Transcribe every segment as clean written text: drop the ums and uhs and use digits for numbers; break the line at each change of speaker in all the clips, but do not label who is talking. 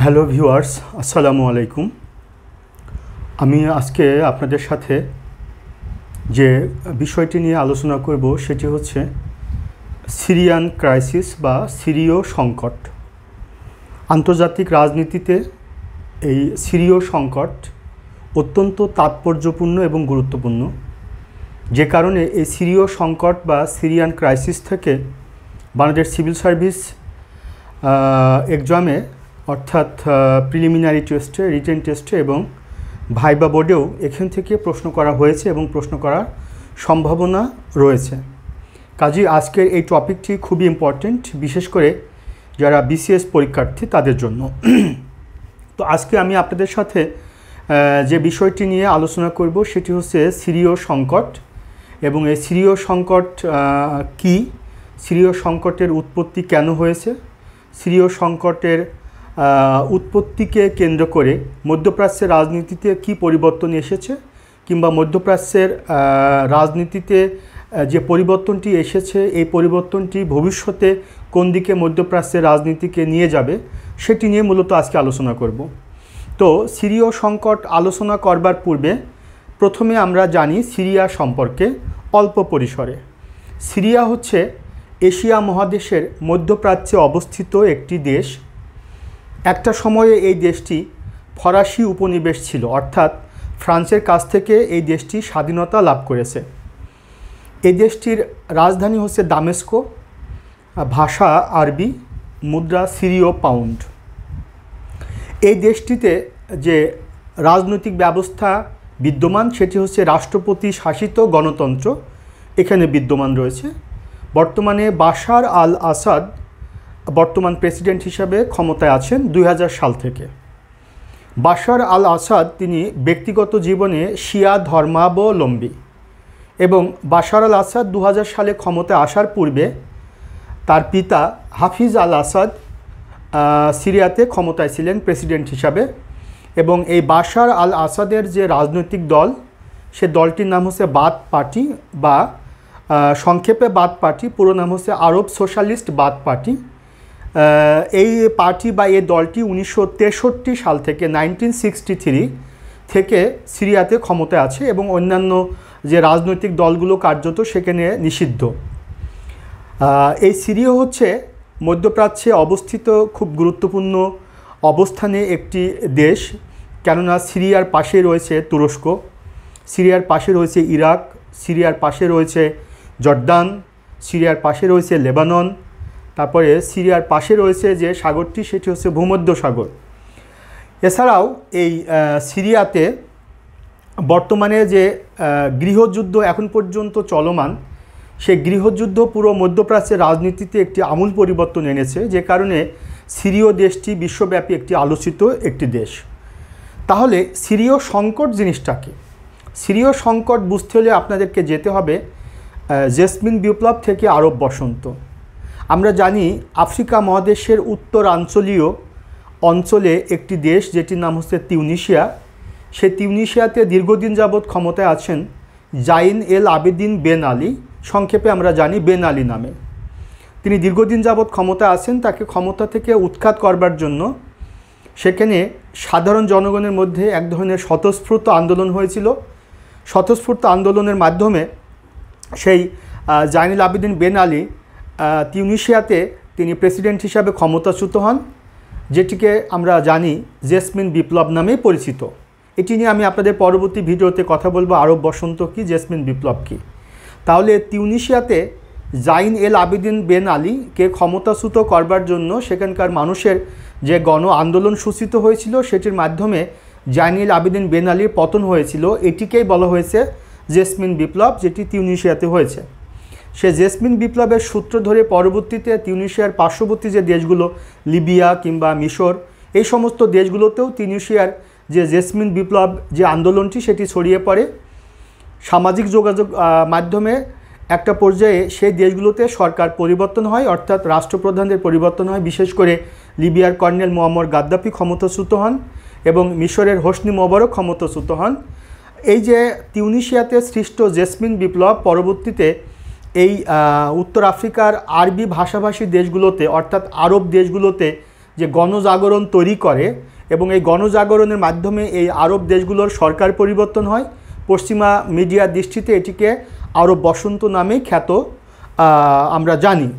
Hello viewers, আসসালামু আলাইকুম। আমি আজকে আপনাদের সাথে যে বিষয়টি নিয়ে আলোচনা করব সেটি হচ্ছে সিরিয়ান ক্রাইসিস বা সিরীয় সংকট। আন্তর্জাতিক রাজনীতিতে এই সিরীয় সংকট অত্যন্ত তাৎপর্যপূর্ণ এবং গুরুত্বপূর্ণ, যে কারণে এই সিরীয় সংকট বা সিরিয়ান ক্রাইসিস থেকে বাংলাদেশ সিভিল সার্ভিস এক্সামে অর্থাৎ প্রিলিমিনারি টেস্টে, রিটেন টেস্টে এবং ভাইবা বোর্ডেও এখান থেকে প্রশ্ন করা হয়েছে এবং প্রশ্ন করার সম্ভাবনা রয়েছে। কাজেই আজকের এই টপিকটি খুবই ইম্পর্ট্যান্ট, বিশেষ করে যারা বিসিএস পরীক্ষার্থী তাদের জন্য। তো আজকে আমি আপনাদের সাথে যে বিষয়টি নিয়ে আলোচনা করব সেটি হচ্ছে সিরীয় সংকট এবং এই সিরীয় সংকট কী, সিরীয় সংকটের উৎপত্তি কেন হয়েছে, সিরীয় সংকটের উৎপত্তিকে কেন্দ্র করে মধ্যপ্রাচ্যের রাজনীতিতে কি পরিবর্তন এসেছে, কিংবা মধ্যপ্রাচ্যের রাজনীতিতে যে পরিবর্তনটি এসেছে এই পরিবর্তনটি ভবিষ্যতে কোন দিকে মধ্যপ্রাচ্যের রাজনীতিকে নিয়ে যাবে সেটি নিয়ে মূলত আজকে আলোচনা করব। তো সিরীয় সংকট আলোচনা করবার পূর্বে প্রথমে আমরা জানি সিরিয়া সম্পর্কে অল্প পরিসরে। সিরিয়া হচ্ছে এশিয়া মহাদেশের মধ্যপ্রাচ্যে অবস্থিত একটি দেশ। একটা সময়ে এই দেশটি ফরাসি উপনিবেশ ছিল, অর্থাৎ ফ্রান্সের কাছ থেকে এই দেশটি স্বাধীনতা লাভ করেছে। এই দেশটির রাজধানী হচ্ছে দামেস্কো, ভাষা আরবি, মুদ্রা সিরীয় পাউন্ড। এই দেশটিতে যে রাজনৈতিক ব্যবস্থা বিদ্যমান সেটি হচ্ছে রাষ্ট্রপতি শাসিত গণতন্ত্র এখানে বিদ্যমান রয়েছে। বর্তমানে বাশার আল আসাদ বর্তমান প্রেসিডেন্ট হিসাবে ক্ষমতায় আছেন 2000 সাল থেকে। বাশার আল আসাদ তিনি ব্যক্তিগত জীবনে শিয়া ধর্মাবলম্বী এবং বাশার আল আসাদ 2000 সালে ক্ষমতায় আসার পূর্বে তার পিতা হাফিজ আল আসাদ সিরিয়াতে ক্ষমতায় ছিলেন প্রেসিডেন্ট হিসাবে। এবং এই বাশার আল আসাদের যে রাজনৈতিক দল, সে দলটির নাম হচ্ছে বাথ পার্টি বা সংক্ষেপে বাথ পার্টি, পুরো নাম হচ্ছে আরব সোশ্যালিস্ট বাথ পার্টি। এই পার্টি বা এই দলটি 1963 সাল থেকে 1963 থেকে সিরিয়াতে ক্ষমতায় আছে এবং অন্যান্য যে রাজনৈতিক দলগুলো কার্যত সেখানে নিষিদ্ধ। এই সিরিয়া হচ্ছে মধ্যপ্রাচ্যে অবস্থিত খুব গুরুত্বপূর্ণ অবস্থানে একটি দেশ, কেননা সিরিয়ার পাশে রয়েছে তুরস্ক, সিরিয়ার পাশে রয়েছে ইরাক, সিরিয়ার পাশে রয়েছে জর্দান, সিরিয়ার পাশে রয়েছে লেবানন, তারপরে সিরিয়ার পাশে রয়েছে যে সাগরটি সেটি হচ্ছে ভূমধ্য সাগর। এছাড়াও এই সিরিয়াতে বর্তমানে যে গৃহযুদ্ধ এখন পর্যন্ত চলমান, সেই গৃহযুদ্ধ পুরো মধ্যপ্রাচ্যের রাজনীতিতে একটি আমূল পরিবর্তন এনেছে, যে কারণে সিরীয় দেশটি বিশ্বব্যাপী একটি আলোচিত একটি দেশ। তাহলে সিরীয় সংকট জিনিসটা কি? সিরীয় সংকট বুঝতে হলে আপনাদেরকে যেতে হবে জেসমিন বিপ্লব থেকে আরব বসন্ত। আমরা জানি আফ্রিকা মহাদেশের উত্তরাঞ্চলীয় অঞ্চলে একটি দেশ যেটির নাম হচ্ছে তিউনিশিয়া। সেই তিউনিশিয়াতে দীর্ঘদিন যাবৎ ক্ষমতায় আছেন জাইন এল আবেদিন বেন আলী, সংক্ষেপে আমরা জানি বেন আলী নামে। তিনি দীর্ঘদিন যাবৎ ক্ষমতায় আছেন। তাকে ক্ষমতা থেকে উৎখাত করবার জন্য সেখানে সাধারণ জনগণের মধ্যে এক ধরনের স্বতঃস্ফূর্ত আন্দোলন হয়েছিল। স্বতঃস্ফূর্ত আন্দোলনের মাধ্যমে সেই জাইনুল আবেদিন বেন আলী তিউনিশিয়াতে তিনি প্রেসিডেন্ট হিসাবে ক্ষমতাচ্যুত হন, যেটিকে আমরা জানি জেসমিন বিপ্লব নামেই পরিচিত। এটি নিয়ে আমি আপনাদের পরবর্তী ভিডিওতে কথা বলবো, আরব বসন্ত কী, জেসমিন বিপ্লব কী। তাহলে তিউনিশিয়াতে জাইন এল আবেদিন বেন আলীকে ক্ষমতাচ্যুত করবার জন্য সেখানকার মানুষের যে গণ আন্দোলন সূচিত হয়েছিল, সেটির মাধ্যমে জাইন এল আবেদিন বেন আলীর পতন হয়েছিল। এটিকেই বলা হয়েছে জেসমিন বিপ্লব, যেটি তিউনিশিয়াতে হয়েছে। সে জেসমিন বিপ্লবের সূত্র ধরে পরবর্তীতে তিউনিশিয়ার পার্শ্ববর্তী যে দেশগুলো লিবিয়া কিংবা মিশর, এই সমস্ত দেশগুলোতেও তিউনিশিয়ার যে জেসমিন বিপ্লব যে আন্দোলনটি সেটি ছড়িয়ে পড়ে। সামাজিক যোগাযোগ মাধ্যমে একটা পর্যায়ে সেই দেশগুলোতে সরকার পরিবর্তন হয়, অর্থাৎ রাষ্ট্রপ্রধানদের পরিবর্তন হয়। বিশেষ করে লিবিয়ার কর্নেল মুয়াম্মার গাদ্দাফি ক্ষমতাচ্যুত হন এবং মিশরের হোসনি মোবারক ক্ষমতাচ্যুত হন। এই যে তিউনিশিয়াতে সৃষ্ট জেসমিন বিপ্লব পরবর্তীতে এই উত্তর আফ্রিকার আরবি ভাষাভাষী দেশগুলোতে অর্থাৎ আরব দেশগুলোতে যে গণজাগরণ তৈরি করে এবং এই গণজাগরণের মাধ্যমে এই আরব দেশগুলোর সরকার পরিবর্তন হয়। পশ্চিমা মিডিয়ার দৃষ্টিতে এটিকে আরব বসন্ত নামেই খ্যাত আমরা জানি।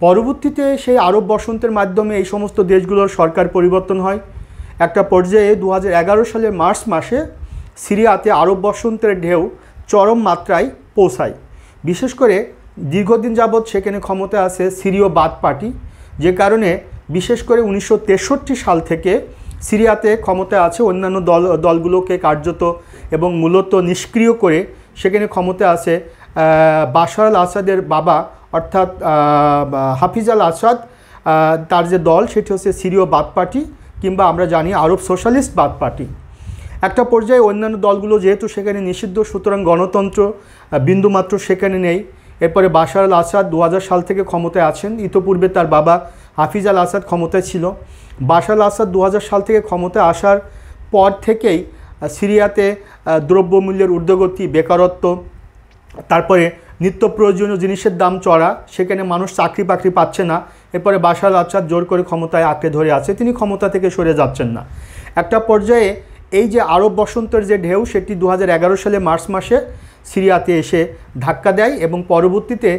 পরবর্তীতে সেই আরব বসন্তের মাধ্যমে এই সমস্ত দেশগুলোর সরকার পরিবর্তন হয়। একটা পর্যায়ে 2011 সালের মার্চ মাসে সিরিয়াতে আরব বসন্তের ঢেউ চরম মাত্রায় পৌঁছায়। বিশেষ করে দীর্ঘদিন যাবৎ সেখানে ক্ষমতায় আছে সিরীয় বাথ পার্টি, যে কারণে বিশেষ করে 1963 সাল থেকে সিরিয়াতে ক্ষমতায় আছে অন্যান্য দলগুলোকে কার্যত এবং মূলত নিষ্ক্রিয় করে সেখানে ক্ষমতায় আছে বাশার আল আসাদের বাবা অর্থাৎ হাফিজ আল আসাদ। তার যে দল সেটি হচ্ছে সিরীয় বাথ পার্টি কিংবা আমরা জানি আরব সোশ্যালিস্ট বাথ পার্টি। একটা পর্যায়ে অন্যান্য দলগুলো যেহেতু সেখানে নিষিদ্ধ, সুতরাং গণতন্ত্র বিন্দুমাত্র সেখানে নেই। এরপরে বাশার আল আসাদ 2000 সাল থেকে ক্ষমতায় আছেন। ইতোপূর্বে তার বাবা হাফিজ আল আসাদ ক্ষমতায় ছিল। বাশার আল আসাদ 2000 সাল থেকে ক্ষমতায় আসার পর থেকেই সিরিয়াতে দ্রব্যমূল্যের ঊর্ধ্বগতি, বেকারত্ব, তারপরে নিত্য প্রয়োজনীয় জিনিসের দাম চড়া, সেখানে মানুষ চাকরি বাকরি পাচ্ছে না। এরপরে বাশার আল আসাদ জোর করে ক্ষমতায় আঁকড়ে ধরে আছে, তিনি ক্ষমতা থেকে সরে যাচ্ছেন না। একটা পর্যায়ে এই যে আরব বসন্তের যে ঢেউ সেটি 2011 সালে মার্চ মাসে সিরিয়াতে এসে ধাক্কা দেয় এবং পরবর্তীতে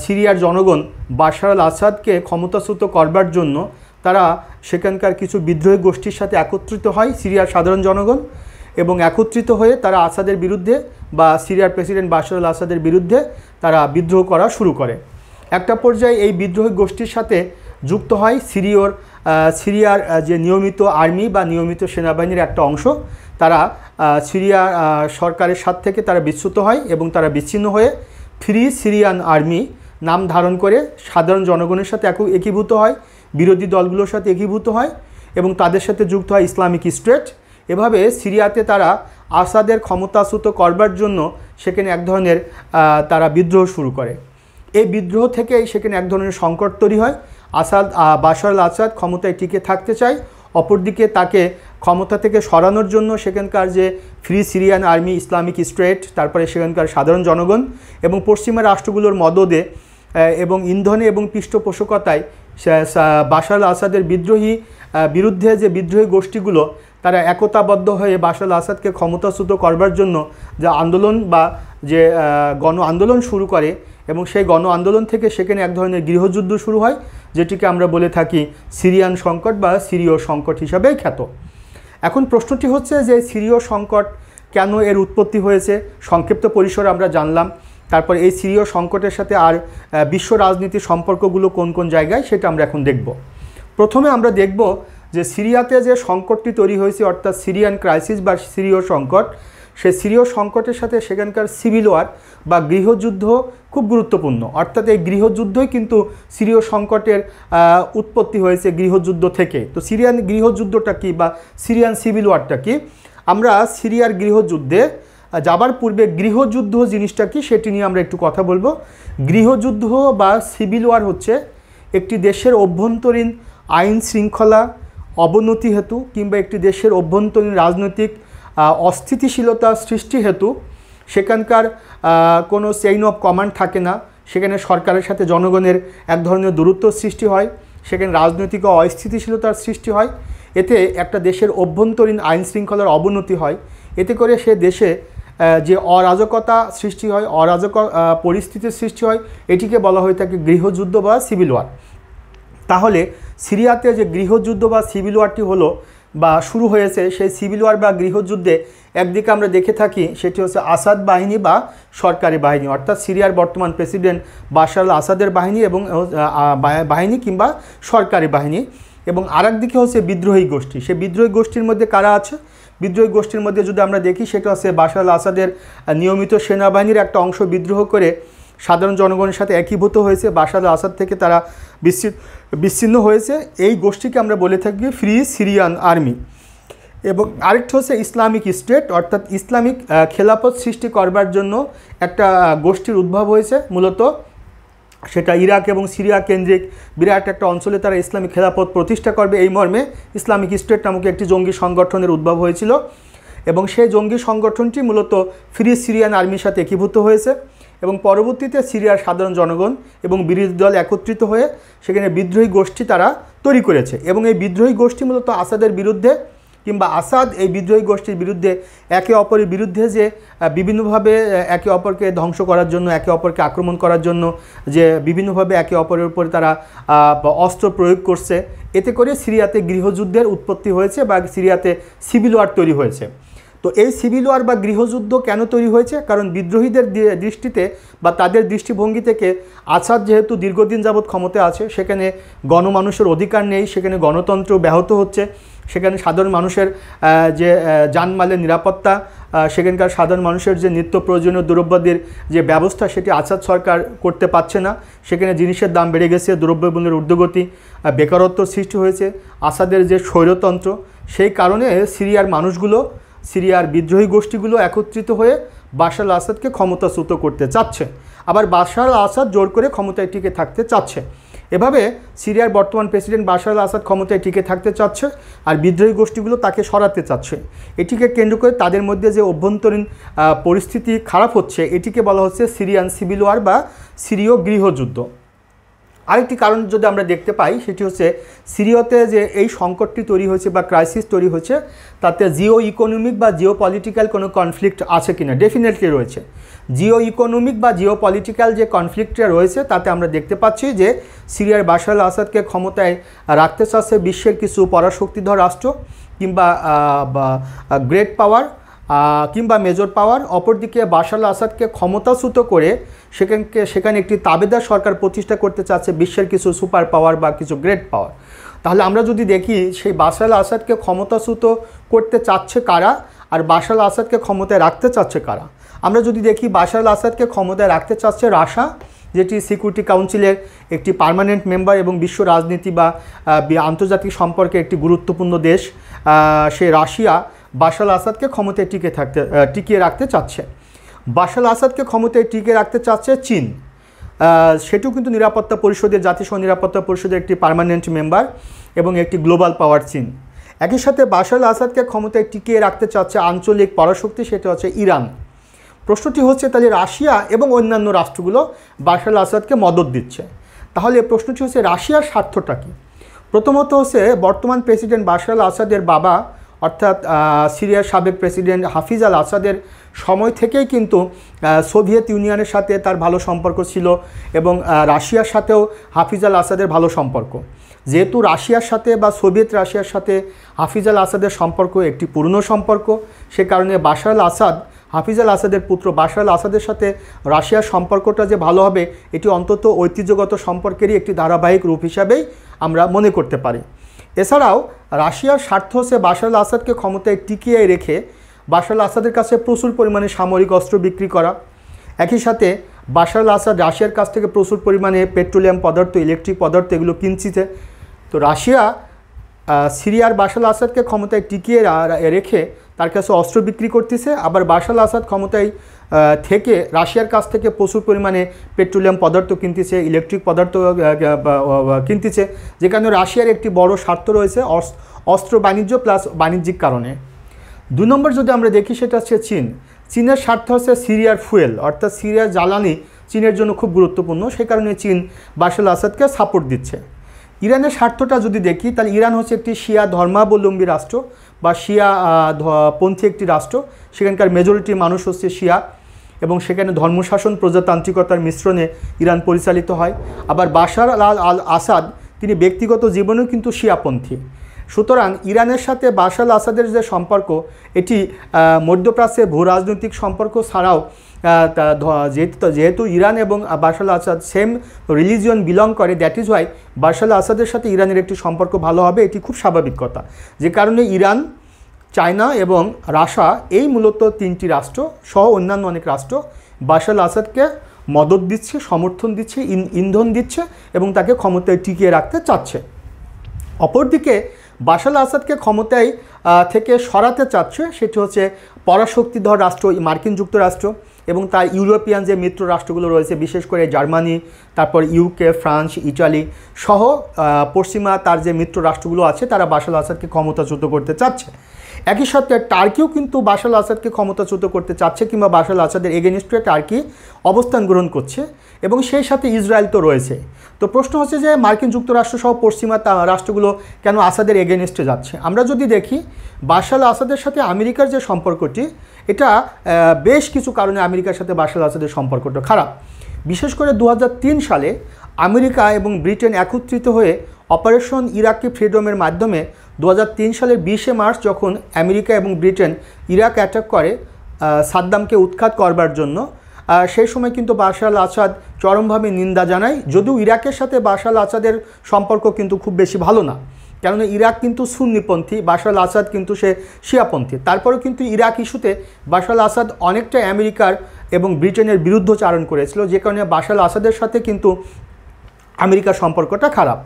সিরিয়ার জনগণ বাশার আল আসাদকে ক্ষমতাচ্যুত করবার জন্য তারা সেখানকার কিছু বিদ্রোহী গোষ্ঠীর সাথে একত্রিত হয়, সিরিয়ার সাধারণ জনগণ, এবং একত্রিত হয়ে তারা আসাদের বিরুদ্ধে বা সিরিয়ার প্রেসিডেন্ট বাশার আল আসাদের বিরুদ্ধে তারা বিদ্রোহ করা শুরু করে। একটা পর্যায়ে এই বিদ্রোহী গোষ্ঠীর সাথে যুক্ত হয় সিরিয়ার যে নিয়মিত আর্মি বা নিয়মিত সেনাবাহিনীর একটা অংশ। তারা সিরিয়া সরকারের সাথ থেকে তারা বিচ্যুত হয় এবং তারা বিচ্ছিন্ন হয়ে ফ্রি সিরিয়ান আর্মি নাম ধারণ করে সাধারণ জনগণের সাথে একীভূত হয়, বিরোধী দলগুলোর সাথে একীভূত হয় এবং তাদের সাথে যুক্ত হয় ইসলামিক স্টেট। এভাবে সিরিয়াতে তারা আসাদের ক্ষমতাচ্যুত করবার জন্য সেখানে এক ধরনের তারা বিদ্রোহ শুরু করে। এই বিদ্রোহ থেকেই সেখানে এক ধরনের সংকট তৈরি হয়। বাশার আল আসাদ ক্ষমতায় টিকে থাকতে চায়, অপরদিকে তাকে ক্ষমতা থেকে সরানোর জন্য সেখানকার যে free Syrian army, Islamic state, তারপরে সেখানকার সাধারণ জনগণ এবং পশ্চিমা রাষ্ট্রগুলোর মদদে এবং ইন্ধনে এবং পৃষ্ঠপোষকতায় বাশার আল আসাদের বিরুদ্ধে যে বিদ্রোহী গোষ্ঠীগুলো তারা একতাবদ্ধ হয়ে বাশার আল আসাদকে ক্ষমতাচ্যুত করবার জন্য যে আন্দোলন বা যে গণ আন্দোলন শুরু করে এবং সেই গণ আন্দোলন থেকে সেখানে এক ধরনের গৃহযুদ্ধ শুরু হয়, যেটিকে আমরা বলে থাকি সিরিয়ান সংকট বা সিরীয় সংকট হিসাবে খ্যাত। এখন প্রশ্নটি হচ্ছে যে সিরীয় সংকট কেন এর উৎপত্তি হয়েছে, সংক্ষিপ্ত পরিসরে আমরা জানলাম। তারপর এই সিরীয় সংকটের সাথে আর বিশ্ব রাজনীতির সম্পর্কগুলো কোন কোন জায়গায় সেটা আমরা এখন দেখব। প্রথমে আমরা দেখব যে সিরিয়াতে যে সংকটটি তৈরি হয়েছে অর্থাৎ সিরিয়ান ক্রাইসিস বা সিরীয় সংকট, সেই সিরীয় সংকটের সাথে সেখানকার সিভিল ওয়ার বা গৃহযুদ্ধ খুব গুরুত্বপূর্ণ। অর্থাৎ এই গৃহযুদ্ধই কিন্তু সিরীয় সংকটের উৎপত্তি হয়েছে গৃহযুদ্ধ থেকে। তো সিরিয়ান গৃহযুদ্ধটা কি বা সিরিয়ান সিভিল ওয়ারটা কি, আমরা সিরিয়ার গৃহযুদ্ধে যাবার পূর্বে গৃহযুদ্ধ জিনিসটা কি সেটি নিয়ে আমরা একটু কথা বলবো। গৃহযুদ্ধ বা সিভিল ওয়ার হচ্ছে একটি দেশের অভ্যন্তরীণ আইন শৃঙ্খলা অবনতি হেতু কিংবা একটি দেশের অভ্যন্তরীণ রাজনৈতিক অস্থিতিশীলতা সৃষ্টি হেতু সেখানকার কোনো চেইন অফ কমান্ড থাকে না, সেখানে সরকারের সাথে জনগণের এক ধরনের দূরত্ব সৃষ্টি হয়, সেখানে রাজনৈতিক অস্থিতিশীলতার সৃষ্টি হয়, এতে একটা দেশের অভ্যন্তরীণ আইন শৃঙ্খলার অবনতি হয়, এতে করে সে দেশে যে অরাজকতা সৃষ্টি হয়, অরাজক পরিস্থিতির সৃষ্টি হয়, এটিকে বলা হয়ে থাকে গৃহযুদ্ধ বা সিভিল ওয়ার। তাহলে সিরিয়াতে যে গৃহযুদ্ধ বা সিভিল ওয়ারটি হলো বা শুরু হয়েছে, সেই সিভিল ওয়ার বা গৃহযুদ্ধে একদিকে আমরা দেখে থাকি সেটি হচ্ছে আসাদ বাহিনী বা সরকারি বাহিনী, অর্থাৎ সিরিয়ার বর্তমান প্রেসিডেন্ট বাশার আল আসাদের বাহিনী এবং বাহিনী কিংবা সরকারি বাহিনী, এবং আরেক দিকে হচ্ছে বিদ্রোহী গোষ্ঠী। সেই বিদ্রোহী গোষ্ঠীর মধ্যে কারা আছে? বিদ্রোহী গোষ্ঠীর মধ্যে যদি আমরা দেখি সেটা হচ্ছে বাশার আল আসাদের নিয়মিত সেনাবাহিনীর একটা অংশ বিদ্রোহ করে সাধারণ জনগণের সাথে একীভূত হয়েছে, বাশার আল আসাদ থেকে তারা বিচ্ছিন্ন হয়েছে। এই গোষ্ঠীকে আমরা বলে থাকি ফ্রি সিরিয়ান আর্মি। এবং আরেকটা হচ্ছে ইসলামিক স্টেট, অর্থাৎ ইসলামিক খেলাফত সৃষ্টি করবার জন্য একটা গোষ্ঠীর উদ্ভব হয়েছে। মূলত সেটা ইরাক এবং সিরিয়া কেন্দ্রিক বিরাট একটা অঞ্চলে তারা ইসলামিক খেলাফত প্রতিষ্ঠা করবে, এই মর্মে ইসলামিক স্টেট নামক একটি জঙ্গি সংগঠনের উদ্ভব হয়েছিল এবং সেই জঙ্গি সংগঠনটি মূলত ফ্রি সিরিয়ান আর্মির সাথে একীভূত হয়েছে এবং পরবর্তীতে সিরিয়ার সাধারণ জনগণ এবং বিরোধী দল একত্রিত হয়ে সেখানে বিদ্রোহী গোষ্ঠী তারা তৈরি করেছে এবং এই বিদ্রোহী গোষ্ঠী মূলত আসাদের বিরুদ্ধে কিংবা আসাদ এই বিদ্রোহী গোষ্ঠীর বিরুদ্ধে একে অপরের বিরুদ্ধে যে বিভিন্নভাবে একে অপরকে ধ্বংস করার জন্য, একে অপরকে আক্রমণ করার জন্য যে বিভিন্নভাবে একে অপরের উপরে তারা অস্ত্র প্রয়োগ করছে, এতে করে সিরিয়াতে গৃহযুদ্ধের উৎপত্তি হয়েছে বা সিরিয়াতে সিভিল ওয়ার তৈরি হয়েছে। তো এই সিভিল ওয়ার বা গৃহযুদ্ধ কেন তৈরি হয়েছে? কারণ বিদ্রোহীদের দৃষ্টিতে বা তাদের দৃষ্টিভঙ্গি থেকে আসাদ যেহেতু দীর্ঘদিন যাবৎ ক্ষমতায় আছে, সেখানে গণমানুষের অধিকার নেই, সেখানে গণতন্ত্র ব্যাহত হচ্ছে, সেখানে সাধারণ মানুষের যে জানমালের নিরাপত্তা, সেখানকার সাধারণ মানুষের যে নিত্য প্রয়োজনীয় দ্রব্যাদির যে ব্যবস্থা সেটি আসাদ সরকার করতে পারছে না। সেখানে জিনিসের দাম বেড়ে গেছে, দ্রব্যমূল্যের ঊর্ধ্বগতি, বেকারত্ব সৃষ্টি হয়েছে, আসাদের যে স্বৈরতন্ত্র, সেই কারণে সিরিয়ার মানুষগুলো, সিরিয়ার বিদ্রোহী গোষ্ঠীগুলো একত্রিত হয়ে বাশার আল আসাদকে ক্ষমতাচ্যুত করতে চাচ্ছে, আবার বাশার আল আসাদ জোর করে ক্ষমতায় টিকে থাকতে চাচ্ছে। এভাবে সিরিয়ার বর্তমান প্রেসিডেন্ট বাশার আল আসাদ ক্ষমতায় টিকে থাকতে চাচ্ছে আর বিদ্রোহী গোষ্ঠীগুলো তাকে সরাতে চাচ্ছে। এটিকে কেন্দ্র করে তাদের মধ্যে যে অভ্যন্তরীণ পরিস্থিতি খারাপ হচ্ছে, এটিকে বলা হচ্ছে সিরিয়ান সিভিল ওয়ার বা সিরীয় গৃহযুদ্ধ। আরেকটি কারণ যদি আমরা দেখতে পাই, সেটি হচ্ছে সিরিয়াতে যে এই সংকটটি তৈরি হয়েছে বা ক্রাইসিস তৈরি হয়েছে, তাতে জিও ইকোনমিক বা জিও পলিটিক্যাল কোনো কনফ্লিক্ট আছে কিনা? ডেফিনেটলি রয়েছে। জিও ইকোনমিক বা জিও পলিটিক্যাল যে কনফ্লিক্টটা রয়েছে, তাতে আমরা দেখতে পাচ্ছি যে সিরিয়ার বাশার আল আসাদকে ক্ষমতায় রাখতে চাচ্ছে বিশ্বের কিছু পরাশক্তিধর রাষ্ট্র কিংবা গ্রেট পাওয়ার কিংবা মেজর পাওয়ার। অপরদিকে বাশার আল আসাদকে ক্ষমতাচ্যুত করে সেখানে একটি তাবেদার সরকার প্রতিষ্ঠা করতে চাচ্ছে বিশ্বের কিছু সুপার পাওয়ার বা কিছু গ্রেট পাওয়ার। তাহলে আমরা যদি দেখি সেই বাশার আল আসাদকে ক্ষমতাচ্যুত করতে চাচ্ছে কারা আর বাশার আল আসাদকে ক্ষমতায় রাখতে চাচ্ছে কারা? আমরা যদি দেখি বাশার আল আসাদকে ক্ষমতায় রাখতে চাচ্ছে রাশিয়া, যেটি সিকিউরিটি কাউন্সিলের একটি পার্মানেন্ট মেম্বার এবং বিশ্ব রাজনীতি বা আন্তর্জাতিক সম্পর্কে একটি গুরুত্বপূর্ণ দেশ। সে রাশিয়া বাশার আল আসাদকে ক্ষমতায় টিকিয়ে রাখতে চাচ্ছে। বাশার আল আসাদকে ক্ষমতায় টিকিয়ে রাখতে চাচ্ছে চীন, সেটিও কিন্তু নিরাপত্তা পরিষদের, জাতিসংঘ নিরাপত্তা পরিষদের একটি পার্মানেন্ট মেম্বার এবং একটি গ্লোবাল পাওয়ার চীন। একই সাথে বাশার আল আসাদকে ক্ষমতায় টিকিয়ে রাখতে চাচ্ছে আঞ্চলিক পরাশক্তি, সেটা হচ্ছে ইরান। প্রশ্নটি হচ্ছে তাহলে রাশিয়া এবং অন্যান্য রাষ্ট্রগুলো বাশার আল আসাদকে মদত দিচ্ছে, তাহলে প্রশ্নটি হচ্ছে রাশিয়ার স্বার্থটা কী? প্রথমত হচ্ছে বর্তমান প্রেসিডেন্ট বাশার আল আসাদের বাবা অর্থাৎ সিরিয়ার সাবেক প্রেসিডেন্ট হাফিজ আল আসাদের সময় থেকেই কিন্তু সোভিয়েত ইউনিয়নের সাথে তার ভালো সম্পর্ক ছিল এবং রাশিয়ার সাথেও হাফিজ আল আসাদের ভালো সম্পর্ক। যেহেতু রাশিয়ার সাথে বা সোভিয়েত রাশিয়ার সাথে হাফিজ আল আসাদের সম্পর্ক একটি পুরনো সম্পর্ক, সে কারণে বাশার আল আসাদ, হাফিজ আল আসাদের পুত্র বাশার আল আসাদের সাথে রাশিয়ার সম্পর্কটা যে ভালো হবে, এটি অন্তত ঐতিহ্যগত সম্পর্কেরই একটি ধারাবাহিক রূপ হিসাবেই আমরা মনে করতে পারি। এছাড়াও রাশিয়ার স্বার্থ হচ্ছে বাশার আল আসাদকে ক্ষমতায় টিকিয়ে রেখে বাশার আল আসাদের কাছে প্রচুর পরিমাণে সামরিক অস্ত্র বিক্রি করা। একই সাথে বাশার আল আসাদ রাশিয়ার কাছ থেকে প্রচুর পরিমাণে পেট্রোলিয়াম পদার্থ, ইলেকট্রিক পদার্থ এগুলো কিনছে। তো রাশিয়া সিরিয়ার বাশার আল আসাদকে ক্ষমতায় টিকিয়ে রেখে তার কাছে অস্ত্র বিক্রি করতেছে, আবার বাশার আল আসাদ ক্ষমতায় থেকে রাশিয়ার কাছ থেকে প্রচুর পরিমাণে পেট্রোলিয়াম পদার্থ কিনতেছে, ইলেকট্রিক পদার্থ কিনতেছে, যে কারণে রাশিয়ার একটি বড় স্বার্থ রয়েছে অস্ত্র বাণিজ্য প্লাস বাণিজ্যিক কারণে। 2 নম্বর যদি আমরা দেখি, সেটা হচ্ছে চীন। চীনের স্বার্থ হচ্ছে সিরিয়ার ফুয়েল, অর্থাৎ সিরিয়ার জ্বালানি চীনের জন্য খুব গুরুত্বপূর্ণ, সেই কারণে চীন বাশার আল আসাদকে সাপোর্ট দিচ্ছে। ইরানের স্বার্থটা যদি দেখি, তাহলে ইরান হচ্ছে একটি শিয়া ধর্মাবলম্বী রাষ্ট্র বা শিয়া পন্থী একটি রাষ্ট্র, সেখানকার মেজরিটি মানুষ হচ্ছে শিয়া এবং সেখানে ধর্মশাসন প্রজাতান্ত্রিকতার মিশ্রণে ইরান পরিচালিত হয়। আবার বাশার আল আসাদ তিনি ব্যক্তিগত জীবনেও কিন্তু শিয়াপন্থী। সুতরাং ইরানের সাথে বাশার আল আসাদের যে সম্পর্ক, এটি মধ্যপ্রাচ্যে ভূ রাজনৈতিক সম্পর্ক ছাড়াও যেহেতু ইরান এবং বাশার আল আসাদ সেম রিলিজিয়ন বিলং করে, দ্যাট ইজ ওয়াই বাশার আল আসাদের সাথে ইরানের একটি সম্পর্ক ভালো হবে, এটি খুব স্বাভাবিক কথা। যে কারণে ইরান, চায়না এবং রাশিয়া এই মূলত 3টি রাষ্ট্র সহ অন্যান্য অনেক রাষ্ট্র বাশার আল আসাদকে মদত দিচ্ছে, সমর্থন দিচ্ছে, ইন্ধন দিচ্ছে এবং তাকে ক্ষমতায় টিকিয়ে রাখতে চাচ্ছে। অপরদিকে বাশার আল আসাদকে ক্ষমতায় থেকে সরাতে চাচ্ছে সেটি হচ্ছে পরাশক্তিধর রাষ্ট্র মার্কিন যুক্তরাষ্ট্র। এবং তার ইউরোপিয়ান যে মিত্র রাষ্ট্রগুলো রয়েছে, বিশেষ করে জার্মানি, তারপর ইউকে, ফ্রান্স, ইটালি সহ পশ্চিমা তার যে মিত্র রাষ্ট্রগুলো আছে, তারা বাশার আল আসাদকে ক্ষমতাচ্যুত করতে চাচ্ছে। একই সাথে টার্কিও কিন্তু বাশার আল আসাদকে ক্ষমতাচ্যুত করতে চাচ্ছে, কিংবা বাশার আল আসাদের এগেনিস্টে টার্কি অবস্থান গ্রহণ করছে, এবং সেই সাথে ইসরায়েল তো রয়েছে। তো প্রশ্ন হচ্ছে যে মার্কিন যুক্তরাষ্ট্র সহ পশ্চিমা রাষ্ট্রগুলো কেন আসাদের এগেনিস্টে যাচ্ছে। আমরা যদি দেখি বাশার আল আসাদের সাথে আমেরিকার যে সম্পর্কটি, এটা বেশ কিছু কারণে আমেরিকার সাথে বাশার আল আসাদের সম্পর্কটা খারাপ। বিশেষ করে 2003 সালে আমেরিকা এবং ব্রিটেন একত্রিত হয়ে অপারেশন ইরাকি ফ্রিডমের মাধ্যমে 2003 সালের 20 মার্চ যখন আমেরিকা এবং ব্রিটেন ইরাক অ্যাটাক করে সাদ্দামকে উৎখাত করবার জন্য, সেই সময় কিন্তু বাশার আল আসাদ চরমভাবে নিন্দা জানায়। যদিও ইরাকের সাথে বাশার আল আসাদের সম্পর্ক কিন্তু খুব বেশি ভালো না, কেননা ইরাক কিন্তু সুন্নিপন্থী, বাশার আল আসাদ কিন্তু সে শিয়াপন্থী। তারপরেও কিন্তু ইরাক ইস্যুতে বাশার আল আসাদ অনেকটা আমেরিকার এবং ব্রিটেনের বিরুদ্ধচারণ করেছিল, যে কারণে বাশার আল আসাদের সাথে কিন্তু আমেরিকার সম্পর্কটা খারাপ।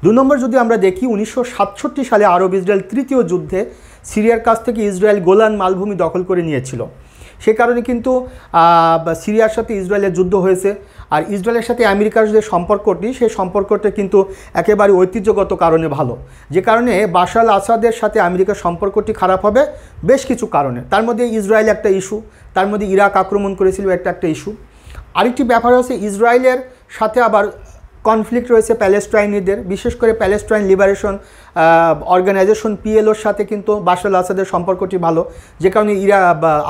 2 নম্বর যদি আমরা দেখি, 1967 সালে আরব ইসরায়েল তৃতীয় যুদ্ধে সিরিয়ার কাছ থেকে ইসরায়েল গোলান মালভূমি দখল করে নিয়েছিল। সে কারণে কিন্তু সিরিয়ার সাথে ইসরায়েলের যুদ্ধ হয়েছে। আর ইসরায়েলের সাথে আমেরিকার যে সম্পর্কটি, সেই সম্পর্কটা কিন্তু একেবারে ঐতিহ্যগত কারণে ভালো, যে কারণে বাশার আল আসাদের সাথে আমেরিকার সম্পর্কটি খারাপ হবে বেশ কিছু কারণে। তার মধ্যে ইসরায়েল একটা ইস্যু, তার মধ্যে ইরাক আক্রমণ করেছিল একটা ইস্যু। আরেকটি ব্যাপার হচ্ছে ইসরায়েলের সাথে আবার কনফ্লিক্ট রয়েছে প্যালেস্টাইনিদের, বিশেষ করে প্যালেস্টাইন লিবারেশন অর্গানাইজেশন PLOর সাথে কিন্তু বাশার আল আসাদের সম্পর্কটি ভালো, যে কারণে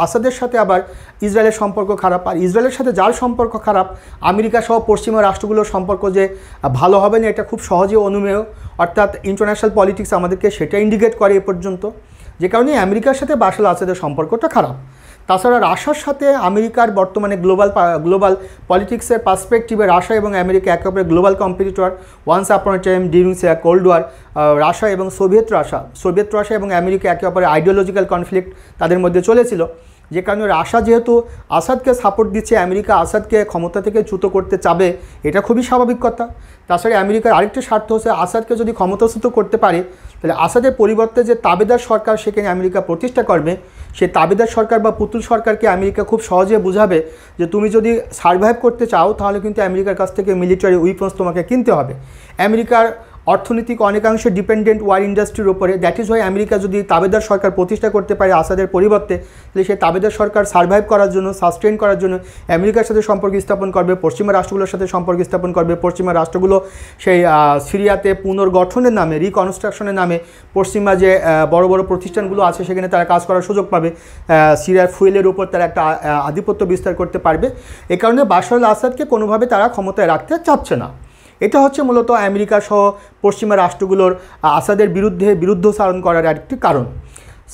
আসাদের সাথে আবার ইসরায়েলের সম্পর্ক খারাপ। আর ইসরায়েলের সাথে যার সম্পর্ক খারাপ, আমেরিকা সহ পশ্চিমা রাষ্ট্রগুলোর সম্পর্ক যে ভালো হবে না, এটা খুব সহজে অনুমেয়। অর্থাৎ ইন্টারন্যাশনাল পলিটিক্স আমাদেরকে সেটা ইন্ডিকেট করে এ পর্যন্ত, যে কারণে আমেরিকার সাথে বাশার আল আসাদের সম্পর্কটা খারাপ। তাছাড়া রাশিয়ার সাথে আমেরিকার বর্তমানে গ্লোবাল পলিটিক্সের পার্সপেক্টিভে রাশিয়া এবং আমেরিকা একেবারে global competitor. Once upon a time during cold war Russia এবং সোভিয়েত রাশিয়া এবং আমেরিকা একে অপরের আইডিওলজিক্যাল কনফ্লিক্ট তাদের মধ্যে চলেছিল, যে কারণে রাশিয়া যেহেতু আসাদকে সাপোর্ট দিচ্ছে, আমেরিকা আসাদকে ক্ষমতা থেকে চ্যুত করতে চাবে, এটা খুবই স্বাভাবিক কথা। তাছাড়া আমেরিকার আরেকটি স্বার্থ হচ্ছে আসাদকে যদি ক্ষমতাচ্যুত করতে পারে, তাহলে আসাদের পরিবর্তে যে তাবেদার সরকার সেখানে আমেরিকা প্রতিষ্ঠা করবে, সেই তাবেদার সরকার বা পুতুল সরকারকে আমেরিকা খুব সহজে বুঝাবে যে তুমি যদি সারভাইভ করতে চাও, তাহলে কিন্তু আমেরিকার কাছ থেকে মিলিটারি উইপন্স তোমাকে কিনতে হবে। আমেরিকার অর্থনৈতিক অনেকাংশে ডিপেন্ডেন্ট ওয়ার ইন্ডাস্ট্রির উপরে। দ্যাট ইজ ওয়াই আমেরিকা যদি তাবেদার সরকার প্রতিষ্ঠা করতে পারে আসাদের পরিবর্তে, তাহলে সেই তাবেদার সরকার সারভাইভ করার জন্য, সাস্টেইন করার জন্য আমেরিকার সাথে সম্পর্ক স্থাপন করবে, পশ্চিমা রাষ্ট্রগুলোর সাথে সম্পর্ক স্থাপন করবে। পশ্চিমা রাষ্ট্রগুলো সেই সিরিয়াতে পুনর্গঠনের নামে, রিকনস্ট্রাকশনের নামে পশ্চিমা যে বড় বড় প্রতিষ্ঠানগুলো আছে সেখানে তারা কাজ করার সুযোগ পাবে। সিরিয়ার ফুয়েলের উপর তারা একটা আধিপত্য বিস্তার করতে পারবে। এ কারণে বাশার আল আসাদকে কোনোভাবে তারা ক্ষমতায় রাখতে চাচ্ছে না। এটা হচ্ছে মূলত আমেরিকা সহ পশ্চিমা রাষ্ট্রগুলোর আসাদের বিরুদ্ধচারণ করার একটি কারণ।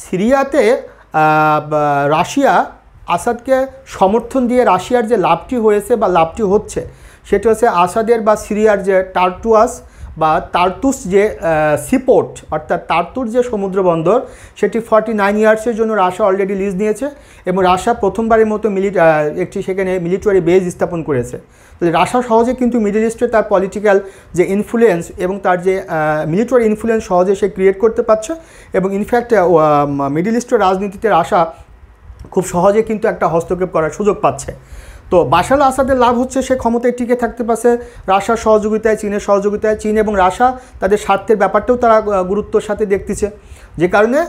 সিরিয়াতে রাশিয়া আসাদকে সমর্থন দিয়ে রাশিয়ার যে লাভটি হয়েছে বা লাভটি হচ্ছে, সেটা হচ্ছে আসাদের বা সিরিয়ার যে তার্তুস যে সিপোর্ট, অর্থাৎ তার্তুর যে সমুদ্র বন্দর, সেটি 49 ইয়ার্সের জন্য রাশিয়া অলরেডি লিজ নিয়েছে, এবং রাশিয়া প্রথমবারের মতো একটি সেখানে মিলিটারি বেজ স্থাপন করেছে। তাহলে রাশিয়া সহজে কিন্তু মিডল ইস্টে তার পলিটিক্যাল যে ইনফ্লুয়েন্স এবং তার যে মিলিটারি ইনফ্লুয়েন্স সহজে সে ক্রিয়েট করতে পারছে, এবং ইনফ্যাক্ট মিডল ইস্টের রাজনীতিতে রাশিয়া খুব সহজে কিন্তু একটা হস্তক্ষেপ করার সুযোগ পাচ্ছে। তো বাশার আল আসাদের লাভ হচ্ছে সে ক্ষমতায় টিকে থাকতে পারছে রাশিয়ার সহযোগিতায়, চীনের সহযোগিতায়। চীন এবং রাশিয়া তাদের স্বার্থের ব্যাপারটাও তারা গুরুত্বের সাথে দেখতেছে, যে কারণে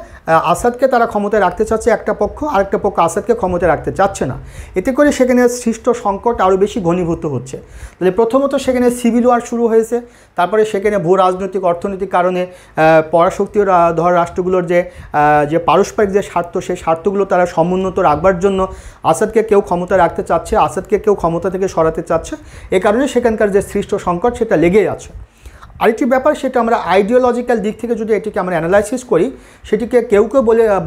আসাদকে তারা ক্ষমতায় রাখতে চাচ্ছে একটা পক্ষ, আরেকটা পক্ষ আসাদকে ক্ষমতায় রাখতে চাচ্ছে না। এতে করে সেখানে সৃষ্ট সংকট আরও বেশি ঘনীভূত হচ্ছে। তাহলে প্রথমত সেখানে সিভিল ওয়ার শুরু হয়েছে, তারপরে সেখানে ভূ রাজনৈতিক অর্থনৈতিক কারণে পরাশক্তির রাষ্ট্রগুলোর যে পারস্পরিক যে স্বার্থ, সেই স্বার্থগুলো তারা সমুন্নত রাখবার জন্য আসাদকে কেউ ক্ষমতায় রাখতে চাচ্ছে, আসাদকে কেউ ক্ষমতা থেকে সরাতে চাচ্ছে। এ কারণে সেখানকার যে সৃষ্ট সংকট সেটা লেগেই আছে। আরেকটি ব্যাপার, সেটা আমরা আইডিওলজিক্যাল দিক থেকে যদি এটিকে আমরা অ্যানালাইসিস করি, সেটিকে কেউ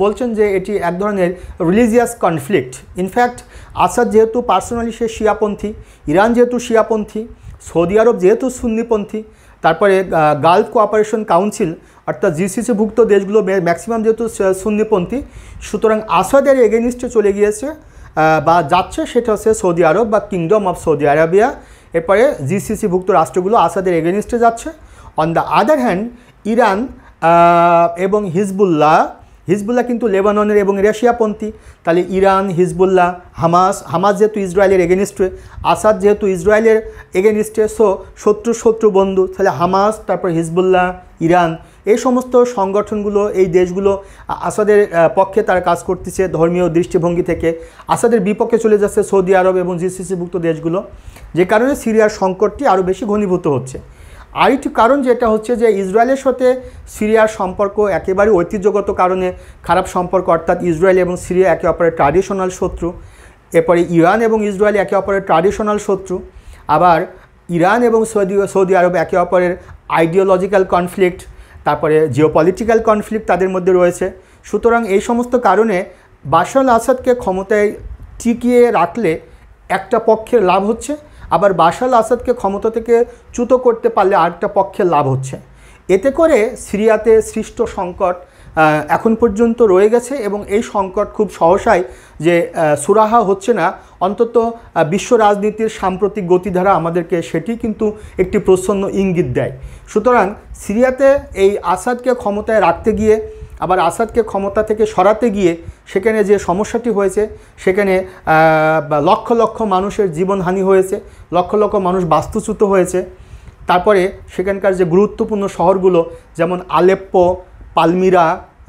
বলছেন যে এটি এক ধরনের রিলিজিয়াস কনফ্লিক্ট। ইনফ্যাক্ট আসাদ যেহেতু পার্সোনালি সে শিয়াপন্থী, ইরান যেহেতু শিয়াপন্থী, সৌদি আরব যেহেতু সুন্নিপন্থী, তারপরে গালফ কোঅপারেশন কাউন্সিল অর্থাৎ GCC-ভুক্ত দেশগুলো ম্যাক্সিমাম যেহেতু সুন্নিপন্থী, সুতরাং আসাদের এগেনিস্টে চলে গিয়েছে বা যাচ্ছে সেটা হচ্ছে সৌদি আরব বা কিংডম অফ সৌদি আরাবিয়া। এরপরে GCC-ভুক্ত রাষ্ট্রগুলো আসাদের এগেনিস্টে যাচ্ছে। On the other hand Iran এবং হিজবুল্লাহ হিজবুল্লাহ কিন্তু লেবাননের এবং রাশিয়াপন্থী। তাহলে ইরান, হিজবুল্লাহ, হামাস যেহেতু ইসরায়েলের এগেনিস্টে, আসাদ যেহেতু ইসরায়েলের এগেনিস্টে, সো শত্রু বন্ধু। তাহলে হামাস, তারপর হিজবুল্লাহ, ইরান, এই সমস্ত সংগঠনগুলো, এই দেশগুলো আসাদের পক্ষে তারা কাজ করতেছে ধর্মীয় দৃষ্টিভঙ্গি থেকে। আসাদের বিপক্ষে চলে যাচ্ছে সৌদি আরব এবং জিসিসিভুক্ত দেশগুলো, যে কারণে সিরিয়ার সংকটটি আরও বেশি ঘনীভূত হচ্ছে। আরেকটি কারণ যেটা হচ্ছে যে ইসরায়েলের সাথে সিরিয়ার সম্পর্ক একেবারে ঐতিহ্যগত কারণে খারাপ সম্পর্ক, অর্থাৎ ইসরায়েল এবং সিরিয়া একে অপরের ট্র্যাডিশনাল শত্রু। এরপরে ইরান এবং ইসরায়েল একে অপরের ট্র্যাডিশনাল শত্রু। আবার ইরান এবং সৌদি আরব একে অপরের আইডিওলজিক্যাল কনফ্লিক্ট, তারপরে জিওপলিটিক্যাল কনফ্লিক্ট তাদের মধ্যে রয়েছে। সুতরাং এই সমস্ত কারণে বাশার আল আসাদকে ক্ষমতায় টিকিয়ে রাখলে একটা পক্ষের লাভ হচ্ছে, আবার বাশার আল আসাদকে ক্ষমতা থেকে চ্যুত করতে পারলে আরেকটা পক্ষের লাভ হচ্ছে। এতে করে সিরিয়াতে সৃষ্ট সংকট এখন পর্যন্ত রয়ে গেছে এবং এই সংকট খুব সহসাই যে সুরাহা হচ্ছে না, অন্তত বিশ্ব রাজনীতির সাম্প্রতিক গতিধারা আমাদেরকে সেটি কিন্তু একটি প্রচ্ছন্ন ইঙ্গিত দেয়। সুতরাং সিরিয়াতে এই আসাদকে ক্ষমতায় রাখতে গিয়ে, আবার আসাদকে ক্ষমতা থেকে সরাতে গিয়ে সেখানে যে সমস্যাটি হয়েছে, সেখানে লক্ষ লক্ষ মানুষের জীবনহানি হয়েছে, লক্ষ লক্ষ মানুষ বাস্তুচ্যুত হয়েছে। তারপরে সেখানকার যে গুরুত্বপূর্ণ শহরগুলো যেমন আলেপ্পো, পালমিরা,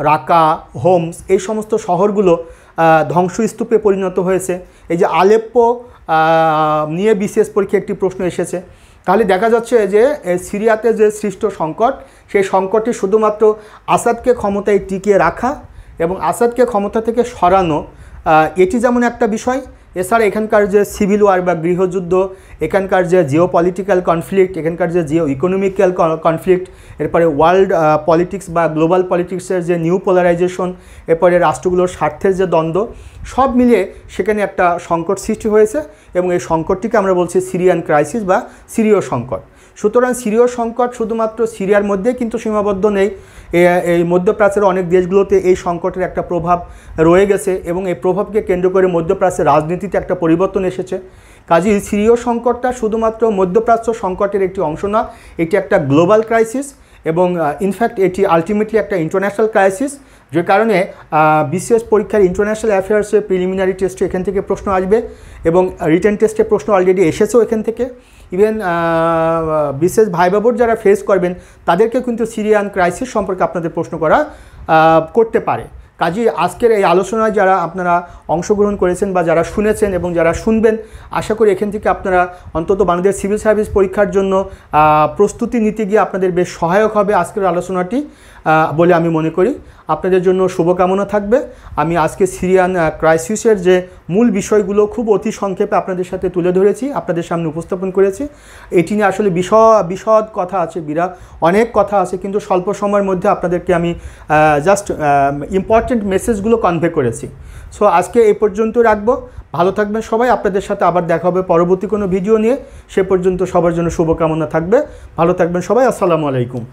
রাকা, হোমস, এই সমস্ত শহরগুলো ধ্বংসস্তূপে পরিণত হয়েছে। এই যে আলেপ্পো নিয়ে বিশেষ পরীক্ষায় একটি প্রশ্ন এসেছে। তাহলে দেখা যাচ্ছে যে সিরিয়াতে যে সৃষ্ট সংকট, সেই সংকটটি শুধুমাত্র আসাদকে ক্ষমতায় টিকিয়ে রাখা এবং আসাদকে ক্ষমতা থেকে সরানো, এটি যেমন একটা বিষয়। এছাড়া এখানকার যে সিভিল ওয়ার বা গৃহযুদ্ধ, এখানকার যে জিওপলিটিক্যাল কনফ্লিক্ট, এখানকার যে জিও ইকোনমিক্যাল কনফ্লিক্ট, এরপরে ওয়ার্ল্ড পলিটিক্স বা গ্লোবাল পলিটিক্সের যে নিউ পোলারাইজেশন, এরপরে রাষ্ট্রগুলোর স্বার্থের যে দ্বন্দ্ব, সব মিলিয়ে সেখানে একটা সংকট সৃষ্টি হয়েছে এবং এই সংকটটিকে আমরা বলছি সিরিয়ান ক্রাইসিস বা সিরীয় সংকট। সুতরাং সিরীয় সংকট শুধুমাত্র সিরিয়ার মধ্যেই কিন্তু সীমাবদ্ধ নেই, এই মধ্যপ্রাচ্যের অনেক দেশগুলোতে এই সংকটের একটা প্রভাব রয়ে গেছে এবং এই প্রভাবকে কেন্দ্র করে মধ্যপ্রাচ্যের রাজনীতিতে একটা পরিবর্তন এসেছে। কাজেই সিরীয় সংকটটা শুধুমাত্র মধ্যপ্রাচ্য সংকটের একটি অংশ না, এটি একটা গ্লোবাল ক্রাইসিস এবং ইনফ্যাক্ট এটি আলটিমেটলি একটা ইন্টারন্যাশনাল ক্রাইসিস, যে কারণে বিসিএস পরীক্ষার ইন্টারন্যাশনাল অ্যাফেয়ার্সের প্রিলিমিনারি টেস্টে এখান থেকে প্রশ্ন আসবে এবং রিটেন টেস্টে প্রশ্ন অলরেডি এসেছেও এখান থেকে। ইভেন বিশেষ ভাইবা বোর্ড যারা ফেস করবেন তাদেরকে কিন্তু সিরিয়ান ক্রাইসিস সম্পর্কে আপনাদের প্রশ্ন করতে পারে। কাজেই আজকের এই আলোচনায় যারা আপনারা অংশগ্রহণ করেছেন বা যারা শুনেছেন এবং যারা শুনবেন, আশা করি এখান থেকে আপনারা অন্তত বাংলাদেশ সিভিল সার্ভিস পরীক্ষার জন্য প্রস্তুতি নিতে গিয়ে আপনাদের বেশ সহায়ক হবে আজকের আলোচনাটি বলে আমি মনে করি। আপনাদের জন্য শুভকামনা থাকবে। আমি আজকে সিরিয়ান ক্রাইসিসের যে মূল বিষয়গুলো খুব অতি সংক্ষেপে আপনাদের সাথে তুলে ধরেছি, আপনাদের সামনে উপস্থাপন করেছি। এটি নিয়ে আসলে বিশদ কথা আছে, অনেক কথা আছে, কিন্তু স্বল্প সময়ের মধ্যে আপনাদেরকে আমি জাস্ট ইম্পর্টেন্ট মেসেজগুলো কনভে করেছি। সো আজকে এই পর্যন্ত রাখবো। ভালো থাকবেন সবাই। আপনাদের সাথে আবার দেখা হবে পরবর্তী কোনো ভিডিও নিয়ে। সে পর্যন্ত সবার জন্য শুভকামনা থাকবে। ভালো থাকবেন সবাই। আসসালামু আলাইকুম।